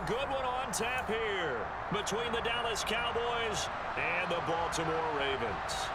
good one on tap here between the Dallas Cowboys and the Baltimore Ravens.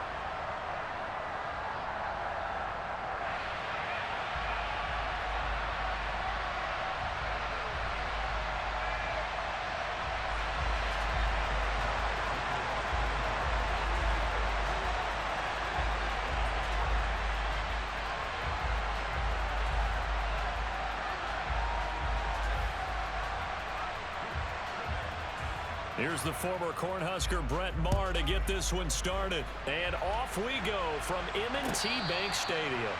Here's the former Cornhusker Brett Maher to get this one started. And off we go from M&T Bank Stadium.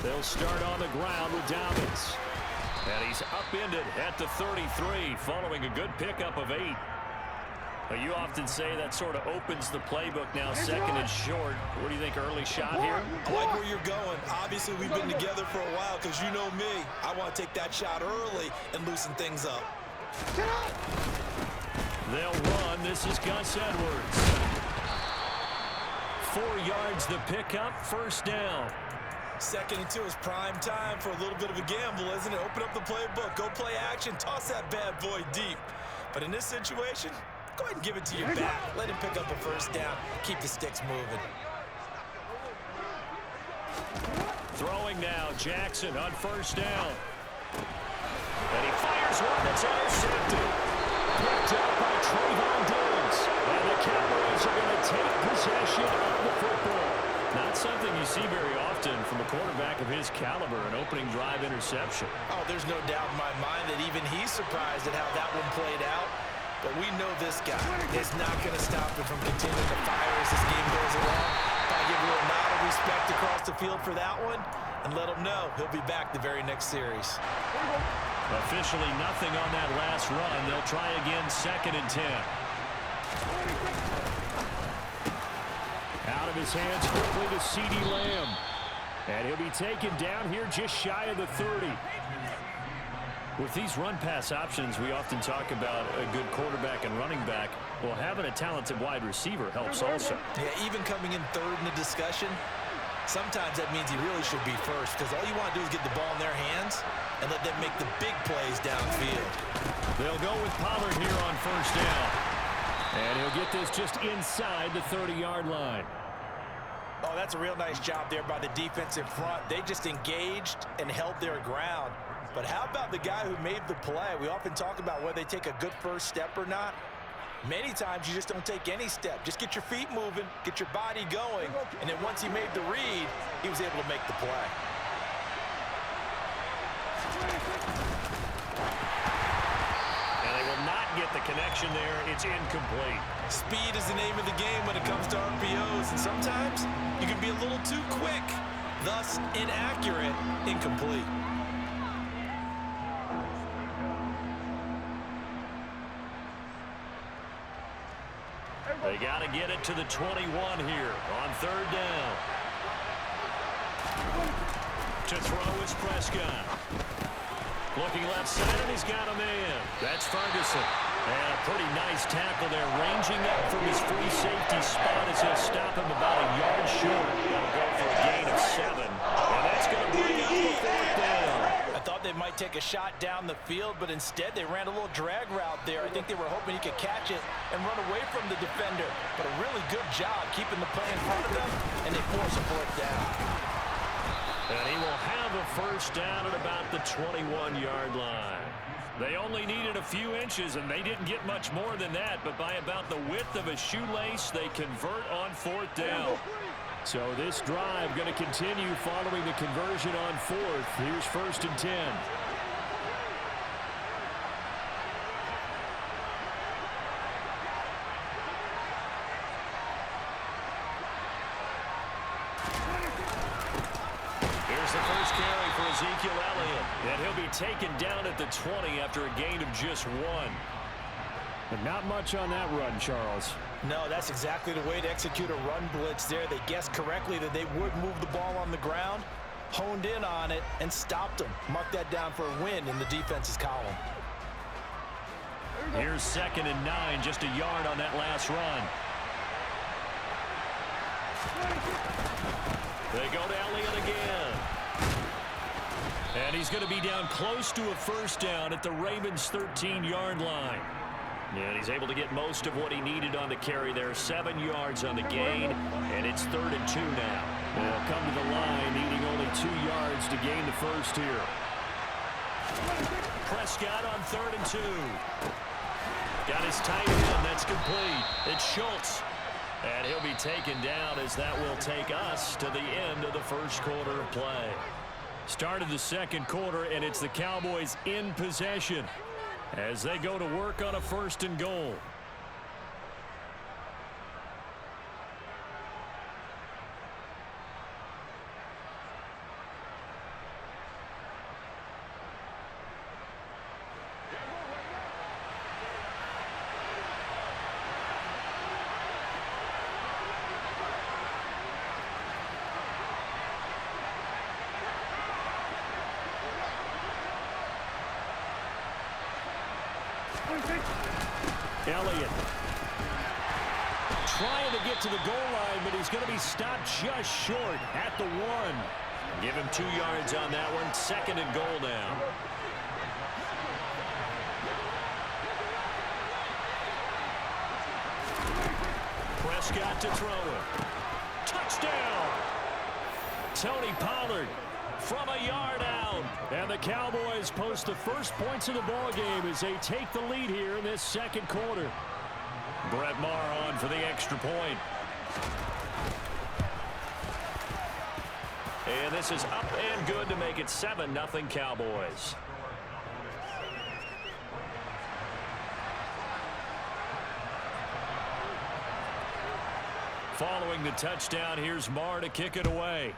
They'll start on the ground with Dobbins. And he's upended at the 33 following a good pickup of 8. Well, you often say that sort of opens the playbook now, second and short. What do you think, early shot here? I like where you're going. Obviously, we've been together for a while because you know me. I want to take that shot early and loosen things up. They'll run. This is Gus Edwards. 4 yards the pickup, first down. 2nd and 2 is prime time for a little bit of a gamble, isn't it? Open up the playbook, go play action, toss that bad boy deep. But in this situation, go ahead and give it to your back. Let him pick up a first down. Keep the sticks moving. Throwing now, Jackson on first down. And he fires one that's intercepted. Picked up by Trayvon Diggs. And the Cowboys are going to take possession of the football. Not something you see very often from a quarterback of his caliber, an opening drive interception. Oh, there's no doubt in my mind that even he's surprised at how that one played out. But we know this guy is not going to stop him from continuing to fire as this game goes along. I'll give a little nod of respect across the field for that one and let him know he'll be back the very next series. Officially nothing on that last run. They'll try again, 2nd and 10. Out of his hands quickly to CeeDee Lamb. And he'll be taken down here just shy of the 30. With these run-pass options, we often talk about a good quarterback and running back. Well, having a talented wide receiver helps also. Yeah, even coming in 3rd in the discussion, sometimes that means he really should be first because all you want to do is get the ball in their hands and let them make the big plays downfield. They'll go with Pollard here on first down. And he'll get this just inside the 30-yard line. Oh, that's a real nice job there by the defense in front. They just engaged and held their ground. But how about the guy who made the play? We often talk about whether they take a good first step or not. Many times you just don't take any step. Just get your feet moving, get your body going, and then once he made the read, he was able to make the play. And they will not get the connection there. It's incomplete. Speed is the name of the game when it comes to RPOs, and sometimes you can be a little too quick, thus inaccurate, incomplete. They got to get it to the 21 here on 3rd down. To throw is Prescott. Looking left side, and he's got a man. That's Ferguson. And a pretty nice tackle there, ranging up from his free safety spot as he'll stop him about a yard short. That'll go for a gain of 7. And that's going to bring up the 4th down. I thought they might take a shot down the field, but instead they ran a little drag route there. I think they were hoping he could catch it and run away from the defender. But a really good job keeping the play in front of them, and they force a 4th down. And he will have a first down at about the 21-yard line. They only needed a few inches, and they didn't get much more than that. But by about the width of a shoelace, they convert on 4th down. So this drive going to continue following the conversion on 4th. Here's 1st and 10. Here's the first carry for Ezekiel Elliott. And he'll be taken down at the 20 after a gain of just 1. But not much on that run, Charles. No, that's exactly the way to execute a run blitz there. They guessed correctly that they would move the ball on the ground, honed in on it, and stopped them. Mark that down for a win in the defense's column. Here's 2nd and 9, just a yard on that last run. They go to Elliott again. And he's going to be down close to a first down at the Ravens' 13-yard line. And he's able to get most of what he needed on the carry there. 7 yards on the gain, and it's 3rd and 2 now. They'll come to the line needing only 2 yards to gain the first here. Prescott on 3rd and 2. Got his tight end. That's complete. It's Schultz. And he'll be taken down as that will take us to the end of the first quarter of play. Start of the second quarter, and it's the Cowboys in possession as they go to work on a 1st and goal. Elliott trying to get to the goal line, but he's going to be stopped just short at the 1. Give him 2 yards on that one. 2nd and goal now. Prescott to throw it. Touchdown! Tony Pollard from a yard out. And the Cowboys post the first points of the ballgame as they take the lead here in this second quarter. Brett Maher on for the extra point. And this is up and good to make it 7-0 Cowboys. Following the touchdown, here's Maher to kick it away.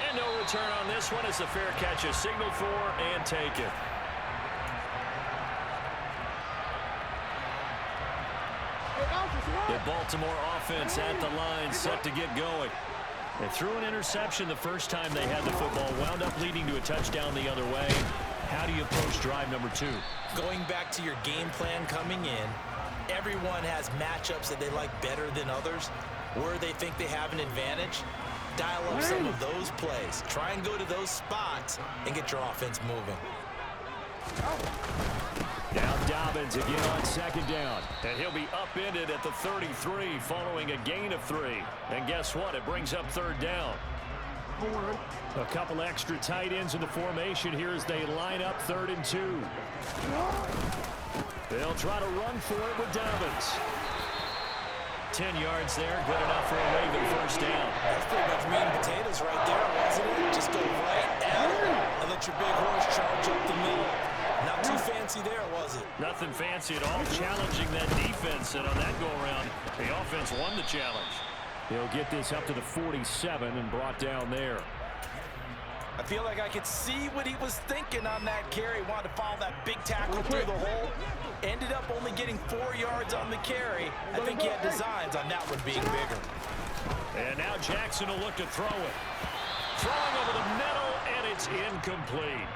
And no return on this one as the fair catch is signaled for and taken. The Baltimore offense at the line, set to get going. They threw an interception the first time they had the football, wound up leading to a touchdown the other way. How do you approach drive number 2? Going back to your game plan coming in, everyone has matchups that they like better than others, where they think they have an advantage. Dial up some of those plays. Try and go to those spots and get your offense moving. Now Dobbins again on 2nd down. And he'll be upended at the 33 following a gain of 3. And guess what? It brings up 3rd down. A couple extra tight ends in the formation here as they line up 3rd and 2. They'll try to run for it with Dobbins. 10 yards there, good enough for a Raven first down. That's pretty much meat and potatoes right there, wasn't it? Just go right at it and let your big horse charge up the middle. Not too fancy there, was it? Nothing fancy at all, challenging that defense, and on that go-around, the offense won the challenge. He'll get this up to the 47 and brought down there. I feel like I could see what he was thinking on that carry. Wanted to follow that big tackle through the hole. Ended up only getting 4 yards on the carry. I think he had designs on that one being bigger. And now Jackson will look to throw it. Throwing over the middle, and it's incomplete.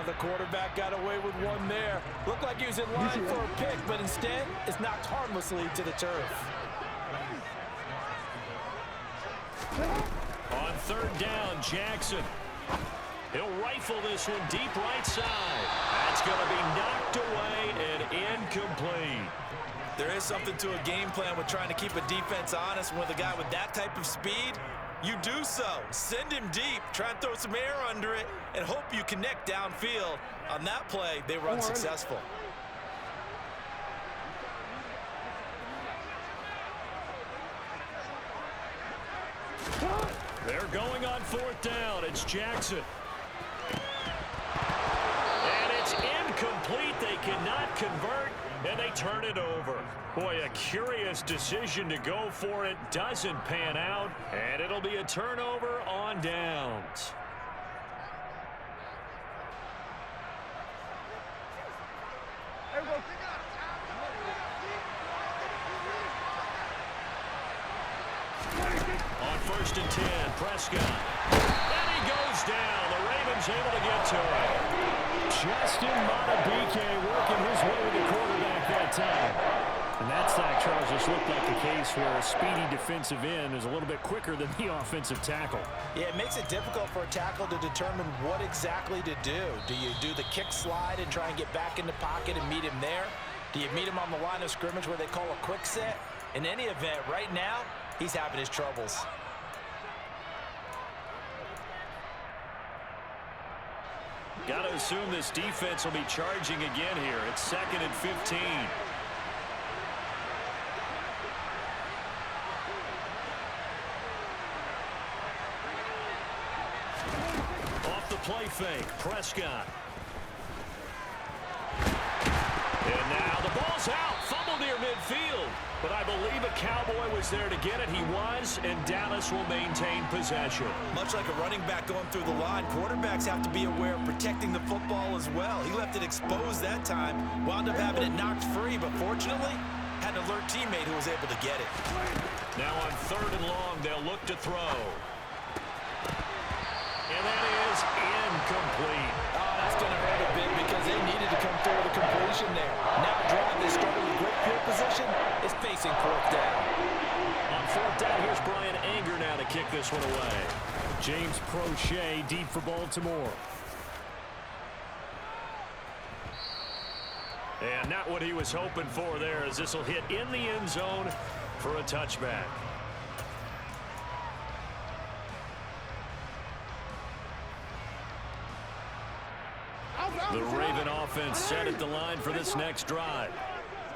The quarterback got away with one there. Looked like he was in line for a pick, but instead, it's knocked harmlessly to the turf. On 3rd down, Jackson. He'll rifle this one deep right side. That's going to be knocked away and incomplete. There is something to a game plan with trying to keep a defense honest. With a guy with that type of speed, you do so. Send him deep, try and throw some air under it, and hope you connect downfield. On that play, they were unsuccessful. They're going on 4th down. It's Jackson. And it's incomplete. They cannot convert, and they turn it over. Boy, a curious decision to go for it. Doesn't pan out, and it'll be a turnover on downs. first and 10. Prescott. And he goes down. The Ravens able to get to him. Justin Madubuike working his way to the quarterback that time. And that sack, Charles, just looked like the case where a speedy defensive end is a little bit quicker than the offensive tackle. Yeah, it makes it difficult for a tackle to determine what exactly to do. Do you do the kick slide and try and get back in the pocket and meet him there? Do you meet him on the line of scrimmage where they call a quick set? In any event, right now, he's having his troubles. Got to assume this defense will be charging again here. It's 2nd and 15. Off the play fake, Prescott. And now the ball's out. Fumble near midfield. But I believe a Cowboy was there to get it. He was, and Dallas will maintain possession. Much like a running back going through the line, quarterbacks have to be aware of protecting the football as well. He left it exposed that time, wound up having it knocked free, but fortunately, had an alert teammate who was able to get it. Now on 3rd and long, they'll look to throw. And that is incomplete. Oh, that's going to hurt a bit because they needed to come through with a completion there. Now drive that started with great field position is facing 4th down. On 4th down, here's Brian Anger now to kick this one away. James Prochet deep for Baltimore. And not what he was hoping for there, as this will hit in the end zone for a touchback. The Raven offense set at the line for this next drive.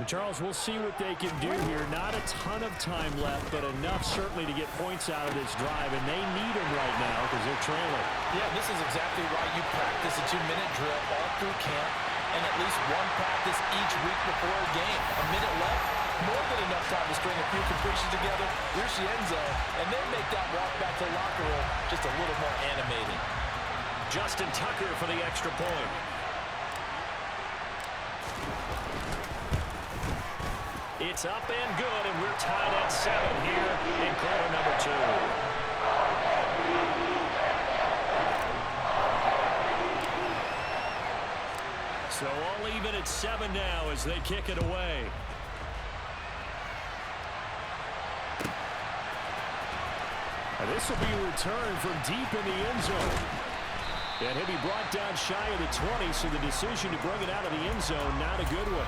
And Charles, we'll see what they can do here. Not a ton of time left, but enough certainly to get points out of this drive, and they need them right now because they're trailing. Yeah, this is exactly why you practice a 2-minute drill all through camp and at least one practice each week before a game. A minute left, more than enough time to string a few completions together, reach the end zone, and then make that walk back to the locker room just a little more animated. Justin Tucker for the extra point. It's up and good, and we're tied at 7 here in quarter number 2. So all even at 7 now as they kick it away. And this will be a return from deep in the end zone. And he'll be brought down shy of the 20, so the decision to bring it out of the end zone, not a good one.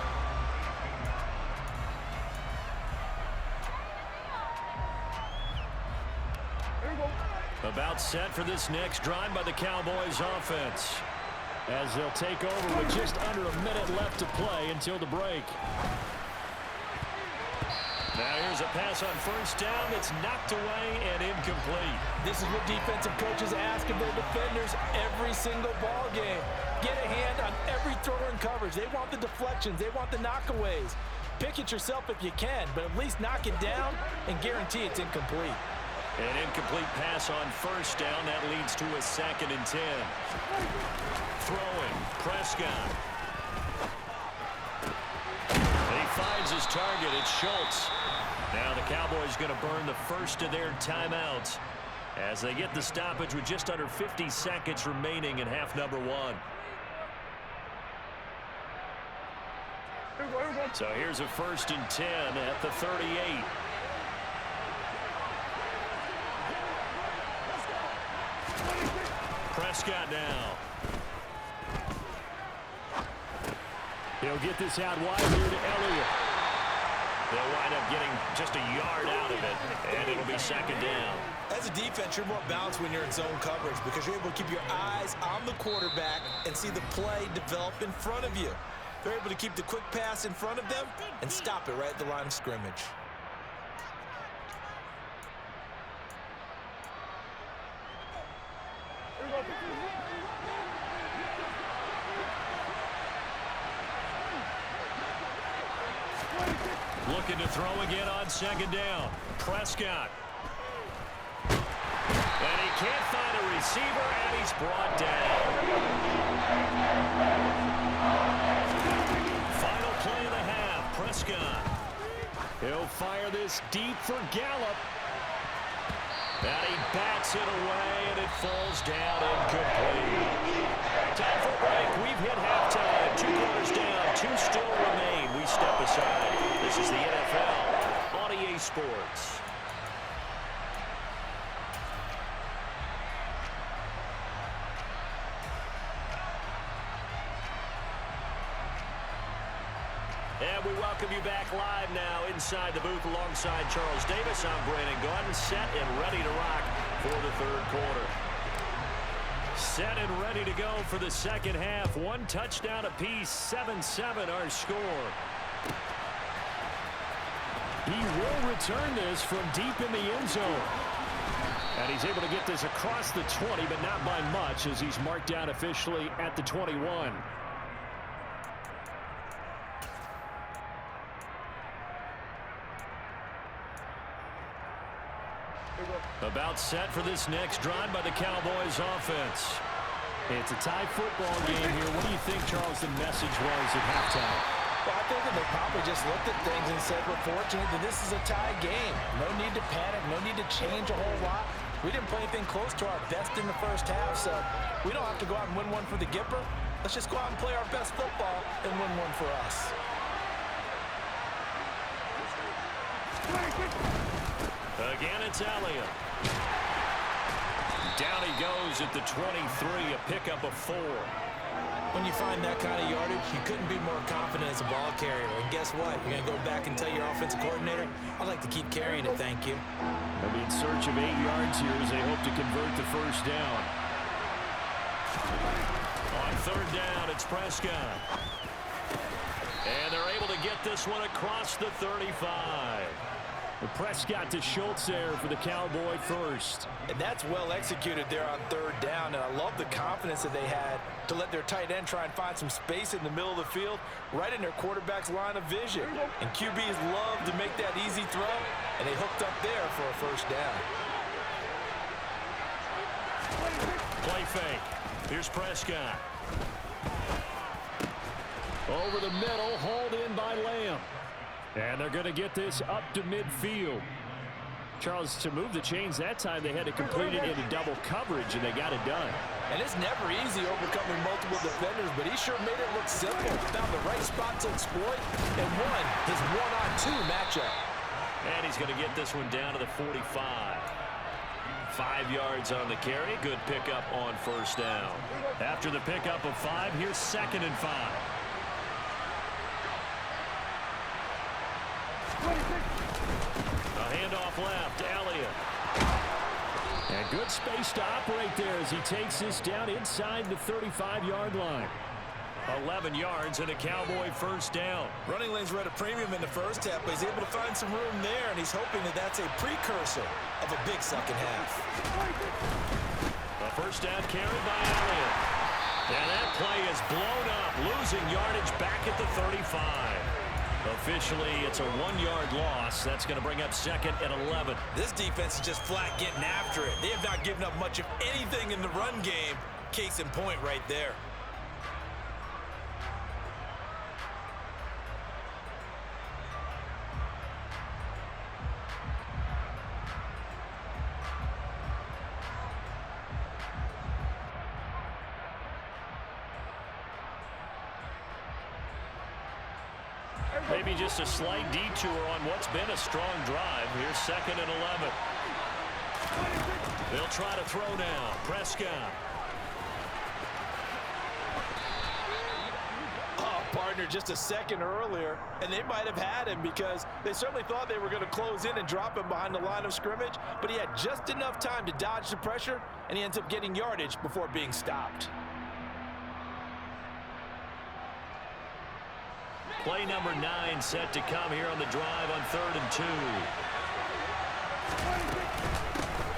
About set for this next drive by the Cowboys offense. As they'll take over with just under a minute left to play until the break. Now here's a pass on 1st down that's knocked away and incomplete. This is what defensive coaches ask of their defenders every single ball game. Get a hand on every throw in coverage. They want the deflections. They want the knockaways. Pick it yourself if you can, but at least knock it down and guarantee it's incomplete. An incomplete pass on 1st down. That leads to a 2nd and 10. Throwing, Prescott. And he finds his target. It's Schultz. Now the Cowboys going to burn the first of their timeouts as they get the stoppage with just under 50 seconds remaining in half number 1. So here's a 1st and 10 at the 38. Prescott now. He'll get this out wide here to Elliott. They'll wind up getting just a yard out of it, and it'll be 2nd down. As a defense, you're more balanced when you're in zone coverage because you're able to keep your eyes on the quarterback and see the play develop in front of you. They're able to keep the quick pass in front of them and stop it right at the line of scrimmage. Looking to throw again on 2nd down. Prescott. And he can't find a receiver, and he's brought down. Final play of the half, Prescott. He'll fire this deep for Gallup. And he bats it away, and it falls down incomplete. Time for a break. We've hit halftime. 2 quarters down. 2 still remain. We step aside. This is the NFL on EA Sports. And we welcome you back live now inside the booth alongside Charles Davis. I'm Brandon Gaudin, set and ready to rock for the third quarter. Set and ready to go for the second half. 1 touchdown apiece, 7-7 our score. He will return this from deep in the end zone. And he's able to get this across the 20, but not by much, as he's marked down officially at the 21. About set for this next drive by the Cowboys offense. It's a tie football game here. What do you think, Charles, the message was at halftime? Well, I think that they probably just looked at things and said, we're fortunate that this is a tie game. No need to panic, no need to change a whole lot. We didn't play anything close to our best in the first half, so we don't have to go out and win one for the Gipper. Let's just go out and play our best football and win one for us. Again, it's Elliott. Down he goes at the 23, a pickup of 4. When you find that kind of yardage, you couldn't be more confident as a ball carrier. And guess what? You're going to go back and tell your offensive coordinator, I'd like to keep carrying it, thank you. They'll be in search of 8 yards here as they hope to convert the first down. On third down, it's Prescott. And they're able to get this one across the 35. The Prescott to Schultz there for the Cowboy first. And that's well executed there on third down. And I love the confidence that they had to let their tight end try and find some space in the middle of the field, right in their quarterback's line of vision. And QBs love to make that easy throw, and they hooked up there for a first down. Play fake. Here's Prescott. Over the middle, hauled in by Lamb. And they're going to get this up to midfield. Charles, to move the chains that time, they had to complete it into double coverage, and they got it done. And it's never easy overcoming multiple defenders, but he sure made it look simple. Found the right spot to exploit and won his one-on-two matchup. And he's going to get this one down to the 45. 5 yards on the carry. Good pickup on first down. After the pickup of 5, here's 2nd and 5. A handoff left, Elliott. And good space to operate there as he takes this down inside the 35-yard line. 11 yards and a Cowboy first down. Running lanes were at a premium in the first half, but he's able to find some room there, and he's hoping that that's a precursor of a big second half. A first down carry by Elliott. And that play is blown up, losing yardage back at the 35. Officially, it's a 1-yard loss. That's going to bring up 2nd and 11. This defense is just flat getting after it. They have not given up much of anything in the run game. Case in point right there. Maybe just a slight detour on what's been a strong drive. Here's 2nd and 11. They'll try to throw now. Prescott. Oh, partner, just a second earlier, and they might have had him because they certainly thought they were going to close in and drop him behind the line of scrimmage, but he had just enough time to dodge the pressure, and he ends up getting yardage before being stopped. Play number 9 set to come here on the drive on 3rd and 2.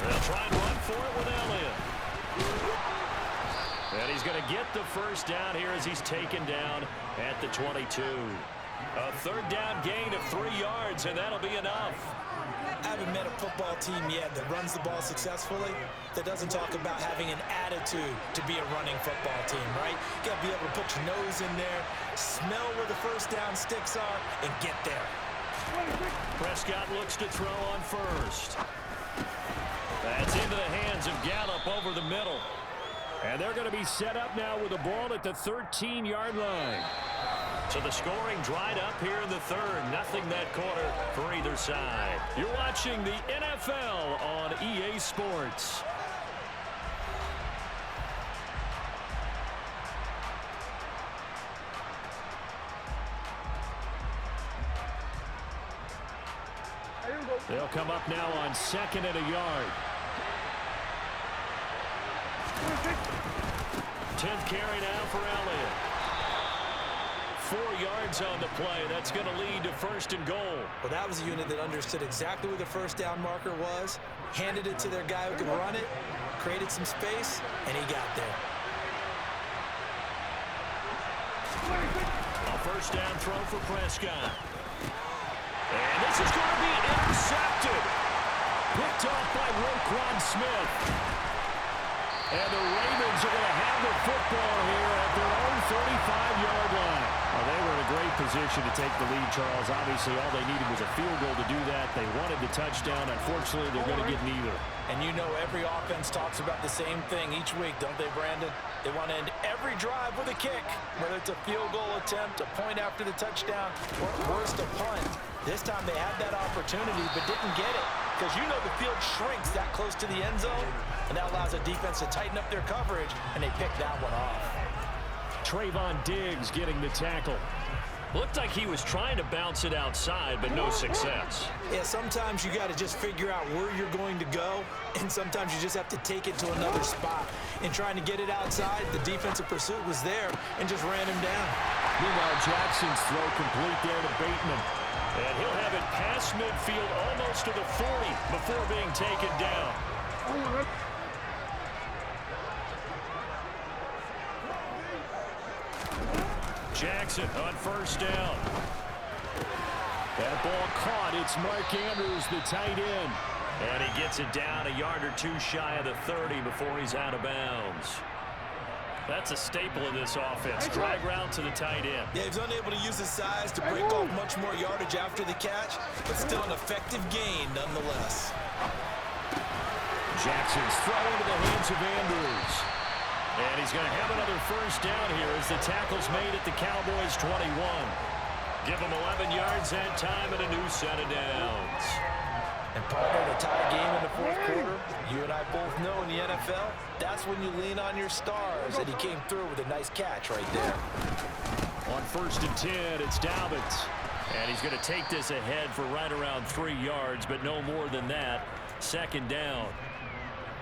They'll try and run for it with Elliott. And he's going to get the first down here as he's taken down at the 22. A 3rd down gain of 3 yards, and that'll be enough. I haven't met a football team yet that runs the ball successfully that doesn't talk about having an attitude to be a running football team, right? You got to be able to put your nose in there, smell where the first down sticks are, and get there. Prescott looks to throw on first. That's into the hands of Gallup over the middle. And they're going to be set up now with the ball at the 13-yard line. So the scoring dried up here in the third. Nothing that quarter for either side. You're watching the NFL on EA Sports. They'll come up now on 2nd and a yard. 10th carry now for Elliott. 4 yards on the play. That's going to lead to 1st and goal. Well, that was a unit that understood exactly where the first down marker was, handed it to their guy who could run it, created some space, and he got there. A 1st down throw for Prescott. And this is going to be intercepted. Picked off by Roquan Smith. And the Ravens are going to have the football here at their own 35-yard line. Well, they were in a great position to take the lead, Charles. Obviously, all they needed was a field goal to do that. They wanted the touchdown. Unfortunately, they're going to get neither. And you know every offense talks about the same thing each week, don't they, Brandon? They want to end every drive with a kick, whether it's a field goal attempt, a point after the touchdown, or at worst, a punt. This time they had that opportunity but didn't get it because you know the field shrinks that close to the end zone, and that allows the defense to tighten up their coverage, and they picked that one off. Trayvon Diggs getting the tackle. Looked like he was trying to bounce it outside, but no success. Yeah, sometimes you got to just figure out where you're going to go, and sometimes you just have to take it to another spot. In trying to get it outside, the defensive pursuit was there and just ran him down. Meanwhile, Jackson's throw complete there to Bateman. And he'll have it past midfield almost to the 40 before being taken down. Jackson on 1st down. That ball caught. It's Mark Andrews, the tight end. And he gets it down a yard or two shy of the 30 before he's out of bounds. That's a staple of this offense. Drag route to the tight end. Yeah, he's unable to use his size to break off much more yardage after the catch, but still an effective gain nonetheless. Jackson's throw into the hands of Andrews. And he's going to have another 1st down here as the tackle's made at the Cowboys' 21. Give him 11 yards that time and a new set of downs. And partner, in a tie game in the 4th quarter, you and I both know in the NFL, that's when you lean on your stars, and he came through with a nice catch right there. On 1st and 10, it's Dobbins. And he's going to take this ahead for right around 3 yards, but no more than that. 2nd down.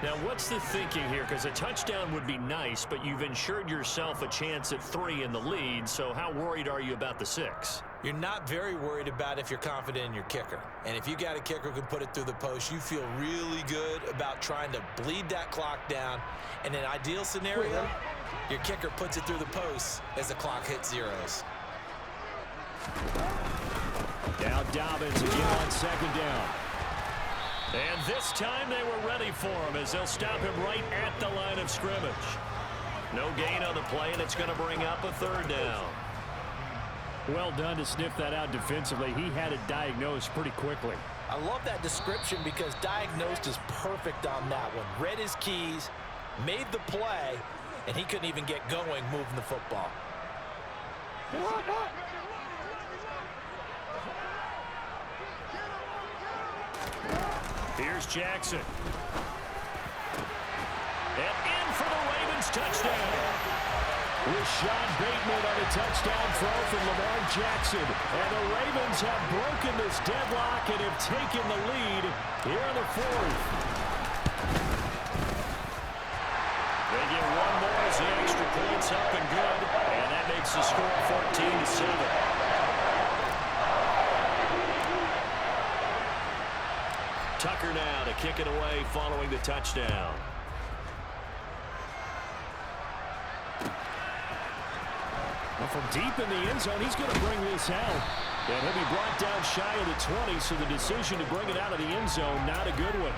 Now, what's the thinking here? Because a touchdown would be nice, but you've ensured yourself a chance at 3 in the lead, so how worried are you about the 6? You're not very worried about if you're confident in your kicker. And if you got a kicker who can put it through the post, you feel really good about trying to bleed that clock down. In an ideal scenario, your kicker puts it through the post as the clock hits zeros. Now Dobbins again on 2nd down. And this time they were ready for him as they'll stop him right at the line of scrimmage. No gain on the play, and it's going to bring up a 3rd down. Well done to sniff that out defensively. He had it diagnosed pretty quickly. I love that description because diagnosed is perfect on that one. Read his keys, made the play, and he couldn't even get going moving the football. Here's Jackson. And in for the Ravens touchdown. Rashad Bateman on a touchdown throw from Lamar Jackson. And the Ravens have broken this deadlock and have taken the lead here in the 4th. They get one more as the extra point's up and good. And that makes the score 14-7. Tucker now to kick it away following the touchdown. Well, from deep in the end zone, he's going to bring this out. And he'll be brought down shy of the 20, so the decision to bring it out of the end zone, not a good one.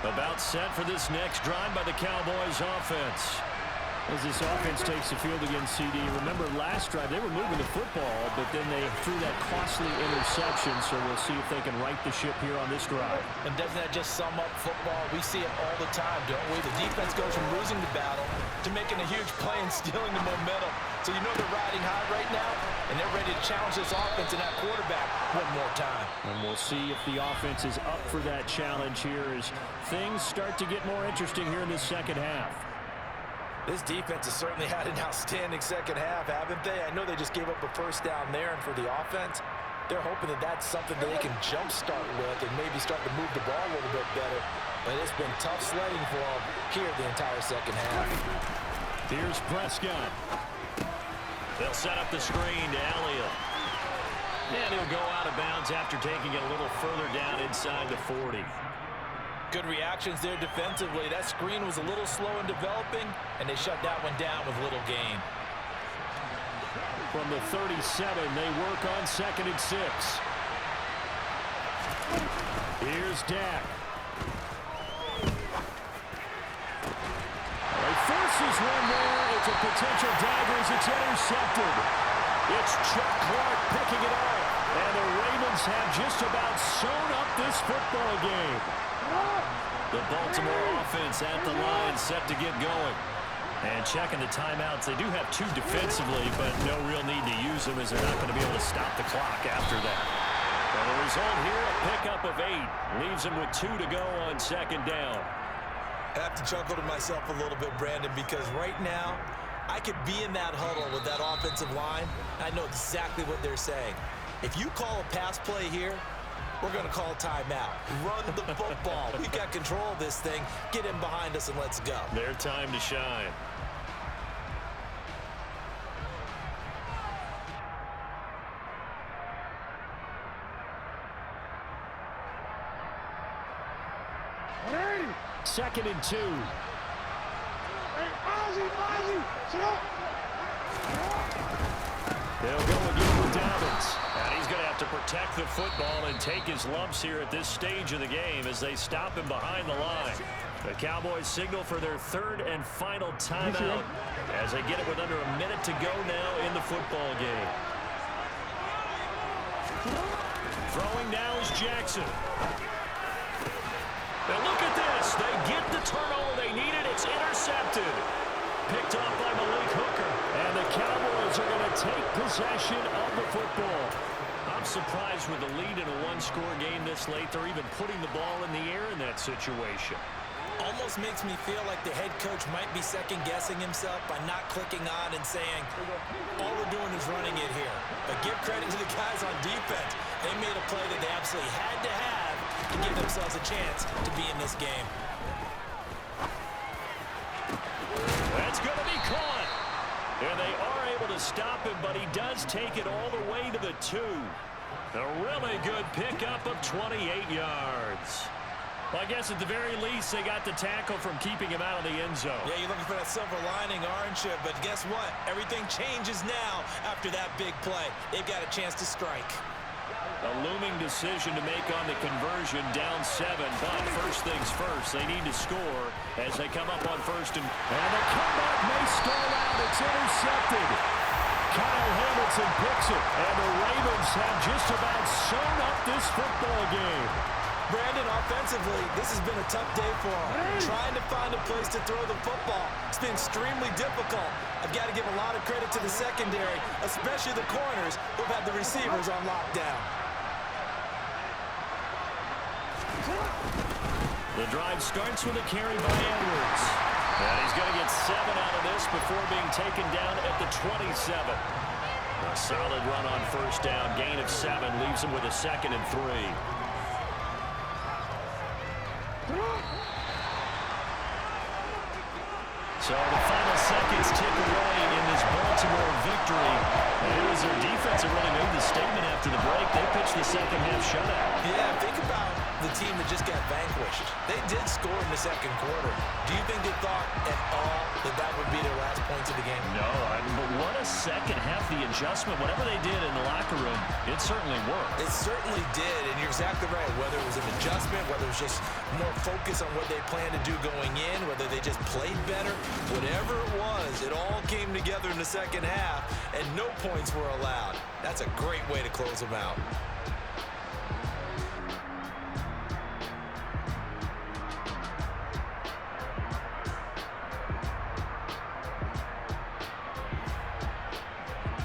About set for this next drive by the Cowboys offense. As this offense takes the field against CD, remember last drive they were moving the football, but then they threw that costly interception, so we'll see if they can right the ship here on this drive. And doesn't that just sum up football? We see it all the time, don't we? The defense goes from losing the battle to making a huge play and stealing the momentum. So you know they're riding high right now, and they're ready to challenge this offense and that quarterback one more time. And we'll see if the offense is up for that challenge here as things start to get more interesting here in the second half. This defense has certainly had an outstanding second half, haven't they? I know they just gave up a first down there, and for the offense, they're hoping that that's something that they can jumpstart with and maybe start to move the ball a little bit better. But it's been tough sledding for them here the entire second half. Here's Prescott. They'll set up the screen to Elliott. And he'll go out of bounds after taking it a little further down inside the 40. Good reactions there defensively. That screen was a little slow in developing, and they shut that one down with little gain. From the 37, they work on 2nd and 6. Here's Dak. He forces one there. It's a potential dagger as it's intercepted. It's Chuck Clark picking it up. And the Ravens have just about sewn up this football game. The Baltimore offense at the line set to get going. And checking the timeouts. They do have 2 defensively, but no real need to use them as they're not going to be able to stop the clock after that. And the result here, a pickup of 8. Leaves them with 2 to go on 2nd down. I have to chuckle to myself a little bit, Brandon, because right now I could be in that huddle with that offensive line. I know exactly what they're saying. If you call a pass play here, we're going to call a timeout. Run the football. We've got control of this thing. Get in behind us and let's go. Their time to shine. Second and 2. They'll go again with Dobbins. And he's going to have to protect the football and take his lumps here at this stage of the game as they stop him behind the line. The Cowboys signal for their 3rd and final timeout as they get it with under a minute to go now in the football game. Throwing now is Jackson. And look at this. They get the turnover they needed. It's intercepted. Picked off by Malik Hooker. And the Cowboys are going to take possession of the football. I'm surprised with the lead in a 1-score game this late. They're even putting the ball in the air in that situation. Almost makes me feel like the head coach might be second-guessing himself by not clicking on and saying, all we're doing is running it here. But give credit to the guys on defense. They made a play that they absolutely had to have to give themselves a chance to be in this game. That's going to be caught. And they are able to stop him, but he does take it all the way to the 2. A really good pickup of 28 yards. Well, I guess at the very least, they got the tackle from keeping him out of the end zone. Yeah, you're looking for that silver lining, aren't you? But guess what? Everything changes now after that big play. They've got a chance to strike. A looming decision to make on the conversion, down 7. But first things first, they need to score as they come up on 1st and... And the comeback may stall out. It's intercepted. Kyle Hamilton picks it. And the Ravens have just about sewn up this football game. Brandon, offensively, this has been a tough day for him. Trying to find a place to throw the football. It's been extremely difficult. I've got to give a lot of credit to the secondary, especially the corners who've had the receivers on lockdown. The drive starts with a carry by Edwards. And he's going to get 7 out of this before being taken down at the 27. A solid run on 1st down. Gain of 7 leaves him with a 2nd and 3. So the final seconds tick away in this Baltimore victory. And it was their defense that really made the statement after the break. They pitched the second half shutout. Yeah, think about the team that just got vanquished. They did score in the second quarter. Do you think they thought at all that that would be their last points of the game? No, but what a second half. The adjustment, whatever they did in the locker room, it certainly worked. It certainly did, and you're exactly right. Whether it was an adjustment, whether it was just more focus on what they planned to do going in, whether they just played better, whatever it was, it all came together in the second half, and no points were allowed. That's a great way to close them out.